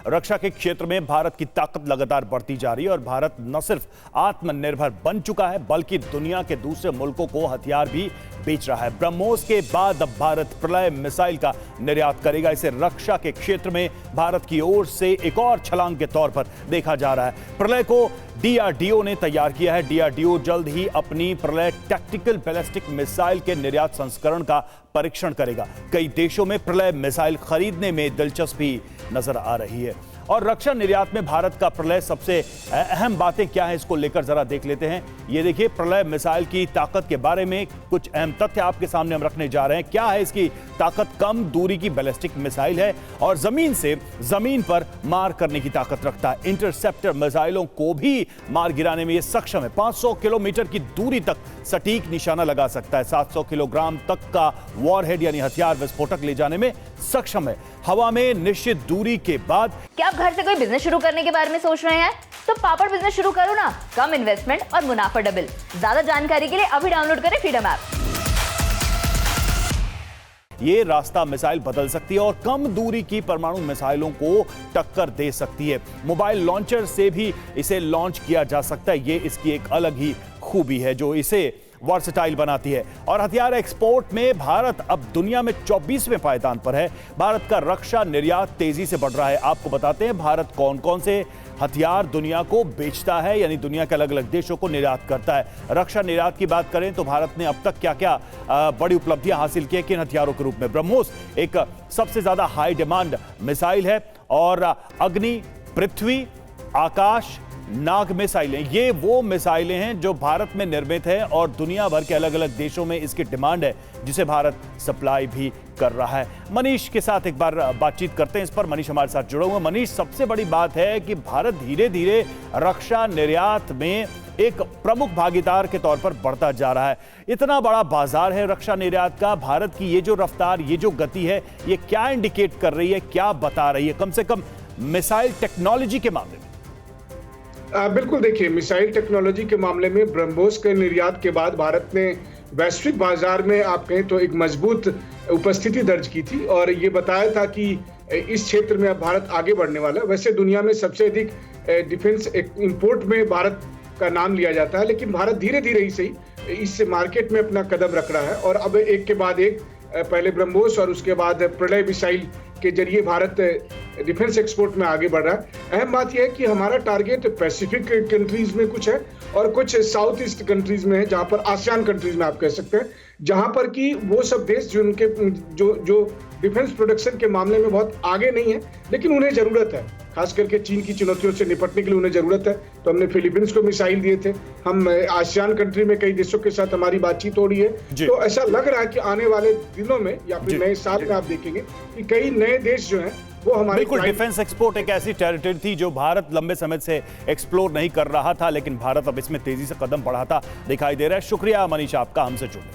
रक्षा के क्षेत्र में भारत की ताकत लगातार बढ़ती जा रही है और भारत न सिर्फ आत्मनिर्भर बन चुका है बल्कि दुनिया के दूसरे मुल्कों को हथियार भी बेच रहा है। ब्रह्मोस के बाद अब भारत प्रलय मिसाइल का निर्यात करेगा। इसे रक्षा के क्षेत्र में भारत की ओर से एक और छलांग के तौर पर देखा जा रहा है। प्रलय को डीआरडीओ ने तैयार किया है। डीआरडीओ जल्द ही अपनी प्रलय टैक्टिकल बैलिस्टिक मिसाइल के निर्यात संस्करण का परीक्षण करेगा। कई देशों में प्रलय मिसाइल खरीदने में दिलचस्पी नजर आ रही है। और रक्षा निर्यात में भारत का प्रलय सबसे अहम बातें क्या है, इसको लेकर जरा देख लेते हैं। ये देखिए, प्रलय मिसाइल की ताकत के बारे में कुछ अहम तथ्य आपके सामने हम रखने जा रहे हैं। क्या है इसकी ताकत? कम दूरी की बैलिस्टिक मिसाइल है और जमीन से जमीन पर मार करने की ताकत रखता है। इंटरसेप्टर मिसाइलों को भी मार गिराने में यह सक्षम है। 500 किलोमीटर की दूरी तक सटीक निशाना लगा सकता है। 700 किलोग्राम तक का वॉरहेड यानी हथियार विस्फोटक ले जाने में सक्षम है। हवा में निश्चित दूरी के बाद। क्या आप घर से कोई बिजनेस शुरू करने के बारे में सोच रहे हैं? तो पापड़ बिजनेस शुरू करो ना। कम इन्वेस्टमेंट और मुनाफा डबल। ज्यादा जानकारी के लिए अभी डाउनलोड करें फ्रीडम ऐप। ये रास्ता मिसाइल बदल सकती है और कम दूरी की परमाणु मिसाइलों को टक्कर दे सकती है। मोबाइल लॉन्चर से भी इसे लॉन्च किया जा सकता है। ये इसकी एक अलग ही खूबी है जो इसे वर्सेटाइल बनाती है। और हथियार एक्सपोर्ट में भारत अब दुनिया में 24वें पायदान पर है। भारत का रक्षा निर्यात तेजी से बढ़ रहा है। आपको बताते हैं भारत कौन कौन से हथियार दुनिया को बेचता है, यानी दुनिया के अलग अलग देशों को निर्यात करता है। रक्षा निर्यात की बात करें तो भारत ने अब तक क्या क्या बड़ी उपलब्धियां हासिल की है किन हथियारों के रूप में? ब्रह्मोस एक सबसे ज्यादा हाई डिमांड मिसाइल है और अग्नि, पृथ्वी, आकाश, नाग मिसाइलें, ये वो मिसाइलें हैं जो भारत में निर्मित है और दुनिया भर के अलग अलग देशों में इसकी डिमांड है जिसे भारत सप्लाई भी कर रहा है। मनीष के साथ एक बार बातचीत करते हैं इस पर। मनीष हमारे साथ जुड़े हुए। मनीष, सबसे बड़ी बात है कि भारत धीरे धीरे रक्षा निर्यात में एक प्रमुख भागीदार के तौर पर बढ़ता जा रहा है। इतना बड़ा बाजार है रक्षा निर्यात का। भारत की ये जो रफ्तार, ये जो गति है, ये क्या इंडिकेट कर रही है, क्या बता रही है कम से कम मिसाइल टेक्नोलॉजी के मामले में? बिल्कुल, देखिए, मिसाइल टेक्नोलॉजी के मामले में ब्रह्मोस के निर्यात के बाद भारत ने वैश्विक बाजार में आप कहें तो एक मजबूत उपस्थिति दर्ज की थी और ये बताया था कि इस क्षेत्र में अब भारत आगे बढ़ने वाला है। वैसे दुनिया में सबसे अधिक डिफेंस इंपोर्ट में भारत का नाम लिया जाता है, लेकिन भारत धीरे धीरे ही सही इस मार्केट में अपना कदम रख रहा है और अब एक के बाद एक, पहले ब्रह्मोस और उसके बाद प्रलय मिसाइल के जरिए भारत डिफेंस एक्सपोर्ट में आगे बढ़ रहा है। अहम बात यह है कि हमारा टारगेट पैसिफिक कंट्रीज में कुछ है और कुछ साउथ ईस्ट कंट्रीज में है, जहां पर आसियान कंट्रीज में आप कह सकते हैं, जहां पर कि वो सब देश जो उनके जो डिफेंस प्रोडक्शन के मामले में बहुत आगे नहीं है, लेकिन उन्हें जरूरत है, खास करके चीन की चुनौतियों से निपटने के लिए उन्हें जरूरत है। तो हमने फिलीपींस को मिसाइल दिए थे। हम आसियान कंट्री में कई देशों के साथ हमारी बातचीत हो रही है। तो ऐसा लग रहा है कि आने वाले दिनों में या फिर नए साल में आप देखेंगे कि कई नए देश जो हैं वो हमारे। बिल्कुल, डिफेंस एक्सपोर्ट एक ऐसी टेरिटरी थी जो भारत लंबे समय से एक्सप्लोर नहीं कर रहा था, लेकिन भारत अब इसमें तेजी से कदम बढ़ाता दिखाई दे रहा है। शुक्रिया मनीष आपका हमसे जुड़ने।